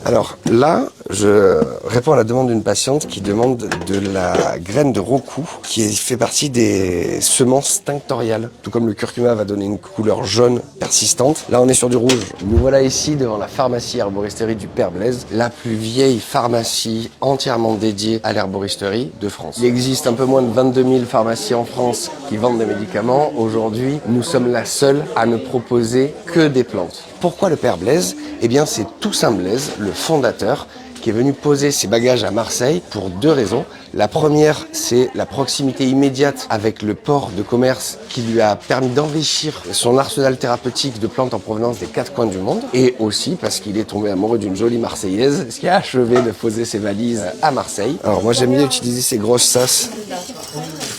Alors là, je réponds à la demande d'une patiente qui demande de la graine de rocou qui fait partie des semences tinctoriales. Tout comme le curcuma va donner une couleur jaune persistante. Là, on est sur du rouge. Nous voilà ici devant la pharmacie herboristerie du Père Blaise, la plus vieille pharmacie entièrement dédiée à l'herboristerie de France. Il existe un peu moins de 22 000 pharmacies en France qui vendent des médicaments. Aujourd'hui, nous sommes la seule à ne proposer que des plantes. Pourquoi le Père Blaise? Eh bien, c'est Toussaint Blaise, le fondateur, qui est venu poser ses bagages à Marseille pour deux raisons. La première, c'est la proximité immédiate avec le port de commerce qui lui a permis d'enrichir son arsenal thérapeutique de plantes en provenance des quatre coins du monde. Et aussi parce qu'il est tombé amoureux d'une jolie Marseillaise, ce qui a achevé de poser ses valises à Marseille. Alors moi, j'aime bien utiliser ces grosses sasses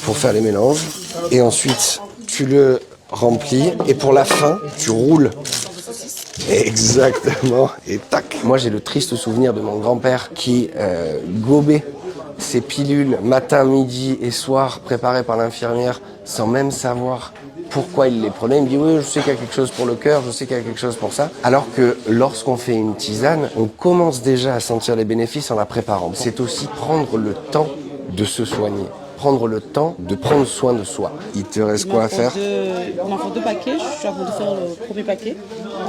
pour faire les mélanges. Et ensuite, tu le remplis. Et pour la fin, tu roules. Exactement, et tac. Moi j'ai le triste souvenir de mon grand-père qui gobait ses pilules matin, midi et soir préparées par l'infirmière sans même savoir pourquoi il les prenait. Il me dit oui, je sais qu'il y a quelque chose pour le cœur, je sais qu'il y a quelque chose pour ça. Alors que lorsqu'on fait une tisane, on commence déjà à sentir les bénéfices en la préparant. C'est aussi prendre le temps de se soigner. Prendre le temps de prendre soin de soi. Il te reste quoi à faire? Il m'en faut 2 paquets, je suis en train de faire le premier paquet.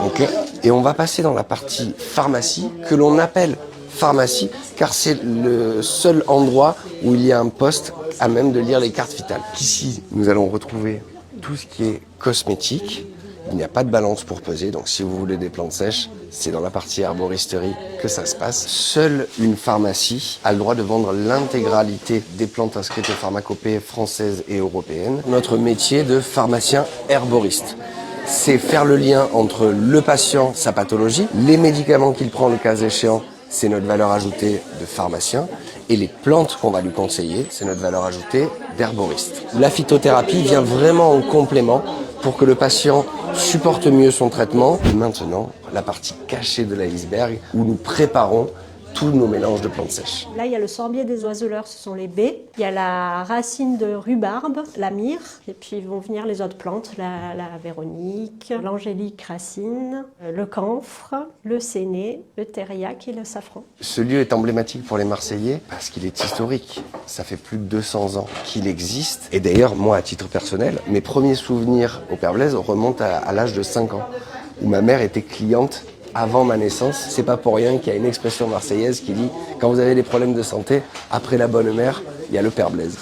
Ok. Et on va passer dans la partie pharmacie, que l'on appelle pharmacie, car c'est le seul endroit où il y a un poste à même de lire les cartes vitales. Ici, nous allons retrouver tout ce qui est cosmétique. Il n'y a pas de balance pour peser, donc si vous voulez des plantes sèches, c'est dans la partie herboristerie que ça se passe. Seule une pharmacie a le droit de vendre l'intégralité des plantes inscrites aux pharmacopées françaises et européennes. Notre métier de pharmacien herboriste, c'est faire le lien entre le patient, sa pathologie, les médicaments qu'il prend le cas échéant, c'est notre valeur ajoutée de pharmacien, et les plantes qu'on va lui conseiller, c'est notre valeur ajoutée d'herboriste. La phytothérapie vient vraiment en complément pour que le patient supporte mieux son traitement. Et maintenant, la partie cachée de l'iceberg où nous préparons tous nos mélanges de plantes sèches. Là, il y a le sorbier des oiseleurs, ce sont les baies. Il y a la racine de rhubarbe, la myrrhe. Et puis vont venir les autres plantes, la véronique, l'angélique racine, le camphre, le séné, le thériaque et le safran. Ce lieu est emblématique pour les Marseillais parce qu'il est historique. Ça fait plus de 200 ans qu'il existe. Et d'ailleurs, moi, à titre personnel, mes premiers souvenirs au Père Blaise remontent à l'âge de 5 ans, où ma mère était cliente avant ma naissance. C'est pas pour rien qu'il y a une expression marseillaise qui dit « Quand vous avez des problèmes de santé, après la bonne mère, il y a le Père Blaise ».